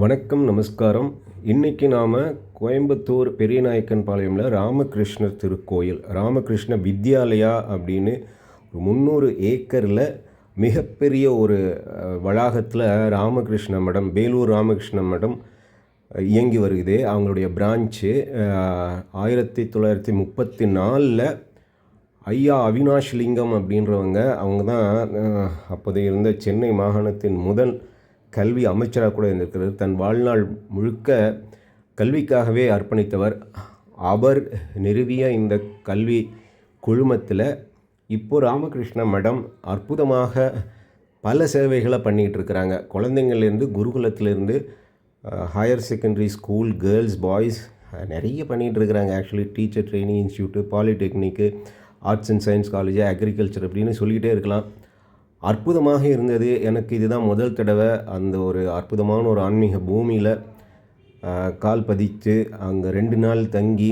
வணக்கம், நமஸ்காரம். இன்றைக்கி நாம் கோயம்புத்தூர் பெரியநாயக்கன் பாளையமில் ராமகிருஷ்ணர் திருக்கோயில், ராமகிருஷ்ண வித்யாலயா அப்படின்னு 300 ஏக்கரில் மிகப்பெரிய ஒரு வளாகத்தில் ராமகிருஷ்ண மடம், வேலூர் ராமகிருஷ்ண மடம் இயங்கி வருகுது. அவங்களுடைய பிரான்ச்சு 1934 ஐயா அவினாஷ் லிங்கம் அப்படின்றவங்க, அவங்க தான் அப்போதைய இருந்த சென்னை மாகாணத்தின் முதல் கல்வி அமைச்சராக கூட இருந்திருக்கிறார். தன் வாழ்நாள் முழுக்க கல்விக்காகவே அர்ப்பணித்தவர். அவர் நிறுவிய இந்த கல்வி குழுமத்தில் இப்போது ராமகிருஷ்ண மடம் அற்புதமாக பல சேவைகளை பண்ணிகிட்டு இருக்கிறாங்க. குழந்தைங்கள்லேருந்து, குருகுலத்திலேருந்து, higher secondary school, girls, boys நிறைய பண்ணிகிட்டு இருக்கிறாங்க. Actually teacher training institute, polytechnic, arts and science college, agriculture அப்படின்னு சொல்லிக்கிட்டே இருக்கலாம். அற்புதமாக இருந்தது. எனக்கு இதுதான் முதல் தடவை அந்த ஒரு அற்புதமான ஒரு ஆன்மீக பூமியில் கால் பதித்து அங்கே 2 நாள் தங்கி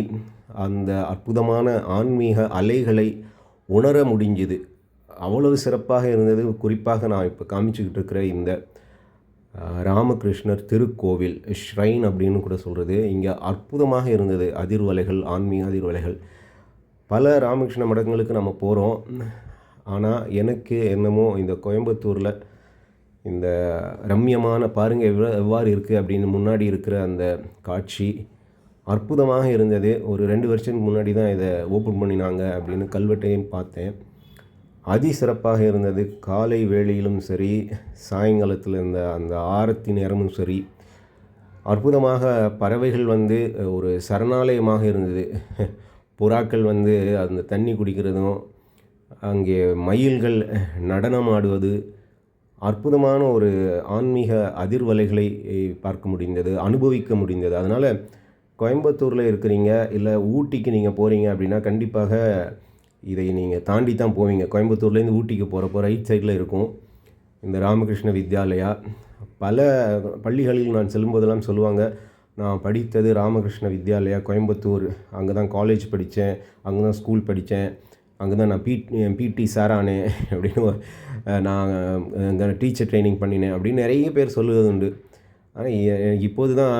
அந்த அற்புதமான ஆன்மீக அலைகளை உணர முடிஞ்சுது. அவ்வளவு சிறப்பாக இருந்தது. குறிப்பாக நான் இப்போ காமிச்சிக்கிட்டு இருக்கிற இந்த ராமகிருஷ்ணர் திருக்கோவில், ஷ்ரைன் அப்படின்னு கூட சொல்கிறது, இங்கே அற்புதமாக இருந்தது. அதிர்வலைகள், ஆன்மீக அதிர்வலைகள். பல ராமகிருஷ்ண மடங்களுக்கு நம்ம போகிறோம். ஆனால் எனக்கு என்னமோ இந்த கோயம்புத்தூரில் இந்த ரம்யமான பாருங்கள் எவ்வாறு இருக்குது அப்படின்னு முன்னாடி இருக்கிற அந்த காட்சி அற்புதமாக இருந்தது. ஒரு 2 வருஷத்துக்கு முன்னாடி தான் இதை ஓப்பன் பண்ணினாங்க அப்படின்னு கல்வெட்டையும் பார்த்தேன். சிறப்பாக இருந்தது. காலை வேளையிலும் சரி, சாயங்காலத்தில் இருந்த அந்த ஆரத்தி நேரமும் சரி, அற்புதமாக பறவைகள் ஒரு சரணாலயமாக இருந்தது. புறாக்கள் அந்த தண்ணி குடிக்கிறதும், அங்கே மயில்கள் நடனம் ஆடுவது, அற்புதமான ஒரு ஆன்மீக அதிர்வலைகளை பார்க்க முடிந்தது, அனுபவிக்க முடிந்தது. அதனால் கோயம்புத்தூரில் இருக்கிறீங்க, இல்லை ஊட்டிக்கு நீங்கள் போகிறீங்க அப்படின்னா கண்டிப்பாக இதை நீங்கள் தாண்டி தான் போவீங்க. கோயம்புத்தூர்லேருந்து ஊட்டிக்கு போகிறப்போ ரைட் சைடில் இருக்கும் இந்த ராமகிருஷ்ண வித்யாலயா. பல பள்ளிகளில் நான் செல்லும்போதெல்லாம் சொல்லுவாங்க, நான் படித்தது ராமகிருஷ்ண வித்யாலயா கோயம்புத்தூர், அங்கே தான் காலேஜ் படித்தேன், அங்கே தான் ஸ்கூல் படித்தேன், அங்கே தான் நான் பிடி சாரானேன் அப்படின்னு, நான் அங்கே டீச்சர் ட்ரைனிங் பண்ணினேன் அப்படின்னு நிறைய பேர் சொல்லுவது உண்டு. ஆனால் இப்போது தான்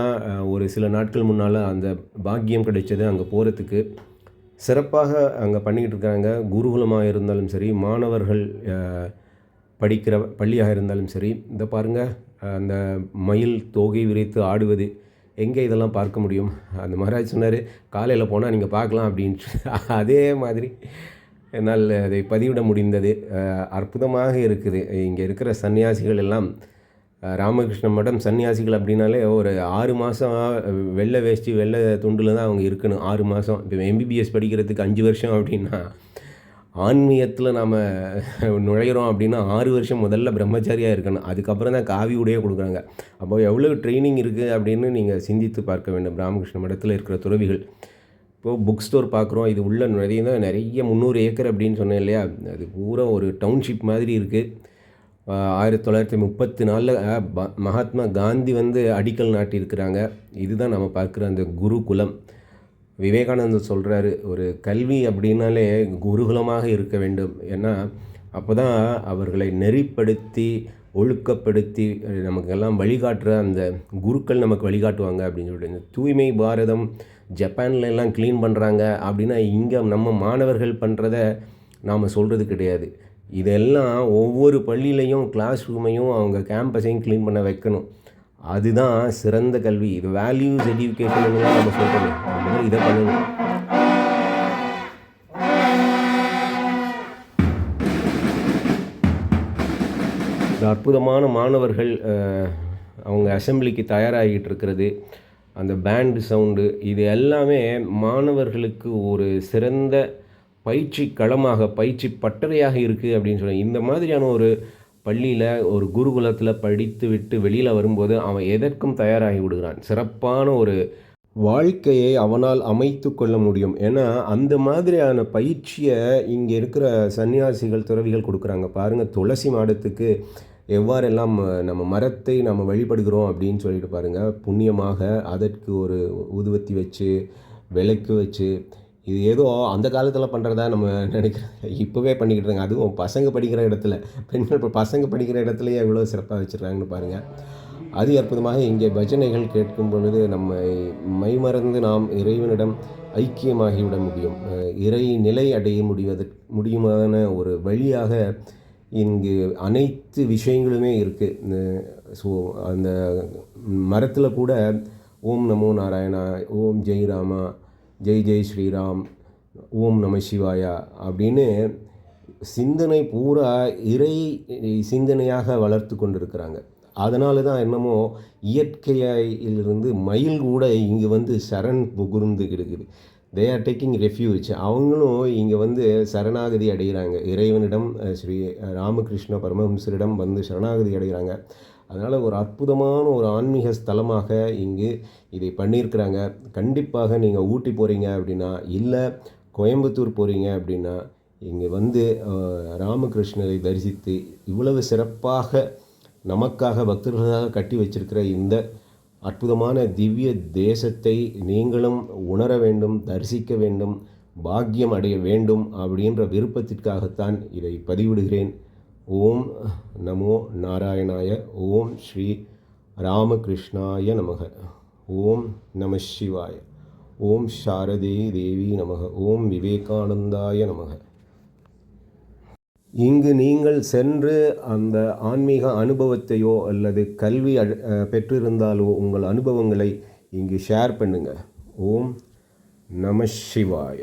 ஒரு சில நாட்கள் முன்னால் அந்த பாக்கியம் கிடைச்சது அங்கே போகிறதுக்கு. சிறப்பாக அங்கே பண்ணிக்கிட்டு இருக்காங்க. குருகுலமாக இருந்தாலும் சரி, மாணவர்கள் படிக்கிற பள்ளியாக இருந்தாலும் சரி. இந்த பாருங்கள், அந்த மயில் தோகை விரித்து ஆடுவது எங்கே இதெல்லாம் பார்க்க முடியும்? அந்த மகாராஜ் சொன்னார், காலையில் போனால் நீங்கள் பார்க்கலாம் அப்படின்ட்டு. அதே மாதிரி என்னால் அதை பதிவிட முடிந்தது. அற்புதமாக இருக்குது. இங்கே இருக்கிற சன்னியாசிகள் எல்லாம், ராமகிருஷ்ண மடம் சன்னியாசிகள் அப்படின்னாலே ஒரு 6 மாதம் வெள்ளை வேஷ்டி வெள்ளை துண்டில் தான் அவங்க இருக்கணும். 6 மாதம். இப்போ எம்பிபிஎஸ் படிக்கிறதுக்கு 5 வருஷம் அப்படின்னா, ஆன்மீகத்தில் நாம் நுழையிறோம் அப்படின்னா 6 வருஷம் முதல்ல பிரம்மச்சாரியாக இருக்கணும். அதுக்கப்புறம் தான் காவி உடையே கொடுக்குறாங்க. அப்போ எவ்வளோ ட்ரைனிங் இருக்குது அப்படின்னு நீங்கள் சிந்தித்து பார்க்க வேண்டும். ராமகிருஷ்ண மடத்தில் இருக்கிற துறவிகள். இப்போது புக் ஸ்டோர் பார்க்குறோம். இது உள்ள நிறைய 300 ஏக்கர் அப்படின்னு சொன்னேன் இல்லையா? அது பூரா ஒரு டவுன்ஷிப் மாதிரி இருக்குது. 1934 மகாத்மா காந்தி அடிக்கல் நாட்டியிருக்கிறாங்க. இதுதான் நம்ம பார்க்குற அந்த குருகுலம். விவேகானந்தர் சொல்கிறாரு, ஒரு கல்வி அப்படின்னாலே குருகுலமாக இருக்க வேண்டும். ஏன்னா அப்போ தான் அவர்களை நெறிப்படுத்தி, ஒழுக்கப்படுத்தி நமக்கெல்லாம் வழிகாட்டுற அந்த குருக்கள் நமக்கு வழிகாட்டுவாங்க அப்படின்னு சொல்லிட்டு. இந்த தூய்மை பாரதம் ஜப்பான்ல எல்லாம் க்ளீன் பண்ணுறாங்க அப்படின்னா, இங்கே நம்ம மாணவர்கள் பண்ணுறத நாம் சொல்கிறது கிடையாது. இதெல்லாம் ஒவ்வொரு பள்ளியிலையும் கிளாஸ் ரூமையும் அவங்க கேம்பஸையும் க்ளீன் பண்ண வைக்கணும். அதுதான் சிறந்த கல்வி. இது வேல்யூஸ் எஜுகேஷன் நம்ம சொல்கிறோம். அந்த மாதிரி இதை பண்ணணும். இந்த அற்புதமான மாணவர்கள் அவங்க அசெம்பிளிக்கு தயாராகிட்டு இருக்கிறது, அந்த பேண்டு சவுண்டு, இது எல்லாமே மாணவர்களுக்கு ஒரு சிறந்த பயிற்சி களமாக, பயிற்சி பட்டறையாக இருக்குது அப்படின்னு சொல்லி. இந்த மாதிரியான ஒரு பள்ளியில், ஒரு குருகுலத்தில் படித்து விட்டு வெளியில் வரும்போது அவன் எதற்கும் தயாராகி விடுகிறான். சிறப்பான ஒரு வாழ்க்கையை அவனால் அமைத்து கொள்ள முடியும். ஏன்னா அந்த மாதிரியான பயிற்சியை இங்கே இருக்கிற சன்னியாசிகள், துறவிகள் கொடுக்குறாங்க. பாருங்கள், துளசி மாடத்துக்கு எவ்வாறெல்லாம் நம்ம மரத்தை நம்ம வழிபடுகிறோம் அப்படின்னு சொல்லிட்டு பாருங்கள். புண்ணியமாக அதற்கு ஒரு ஊதுவத்தி வச்சு, விளக்கு வச்சு, இது ஏதோ அந்த காலத்தில் பண்ணுறதா நம்ம நினைக்கிறோம். இப்போவே பண்ணிக்கிட்டு இருக்காங்க. அதுவும் பசங்க படிக்கிற இடத்துல, பெண்கள் இப்போ பசங்க படிக்கிற இடத்துலையே எவ்வளோ சிறப்பாக வச்சுருக்காங்கன்னு பாருங்கள். அதி அற்புதமாக இங்கே பஜனைகள் கேட்கும் பொழுது நம்மை மைமறந்து நாம் இறைவனிடம் ஐக்கியமாகிவிட முடியும். இறை நிலை அடைய முடியுமான ஒரு வழியாக இங்கு அனைத்து விஷயங்களுமே இருக்குது. ஸோ அந்த மரத்தில் கூட ஓம் நமோ நாராயணா, ஓம் ஜெய் ராமா, ஜெய் ஜெய் ஸ்ரீராம், ஓம் நம சிவாயா அப்படின்னு சிந்தனை பூரா இறை சிந்தனையாக வளர்த்து கொண்டிருக்கிறாங்க. அதனால தான் என்னமோ இயற்கையிலிருந்து மயில் கூட இங்கே வந்து சரண் புகுந்து கிடக்குது. They are taking refuge. அவங்களும் இங்கே வந்து சரணாகதி அடைகிறாங்க. இறைவனிடம் ஸ்ரீ ராமகிருஷ்ண பரமஹம்சரிடம் வந்து சரணாகதி அடைகிறாங்க. அதனால் ஒரு அற்புதமான ஒரு ஆன்மீக ஸ்தலமாக இங்கு இதை பண்ணியிருக்கிறாங்க. கண்டிப்பாக நீங்கள் ஊட்டி போகிறீங்க அப்படின்னா, இல்லை கோயம்புத்தூர் போகிறீங்க அப்படின்னா, இங்கே வந்து ராமகிருஷ்ணரை தரிசித்து இவ்வளவு சிறப்பாக நமக்காக பக்தர்களாக கட்டி வச்சிருக்கிற இந்த அற்புதமான திவ்ய தேசத்தை நீங்களும் உணர வேண்டும், தரிசிக்க வேண்டும், பாக்கியம் அடைய வேண்டும் அப்படின்ற விருப்பத்திற்காகத்தான் இதை பதிவிடுகிறேன். ஓம் நமோ நாராயணாய. ஓம் ஸ்ரீ ராமகிருஷ்ணாய நமக. ஓம் நம சிவாய. ஓம் சாரதே தேவி நமக. ஓம் விவேகானந்தாய நமக. இங்கு நீங்கள் சென்று அந்த ஆன்மீக அனுபவத்தையோ அல்லது கல்வி பெற்றிருந்தாலோ உங்கள் அனுபவங்களை இங்கு ஷேர் பண்ணுங்கள். ஓம் நம சிவாய.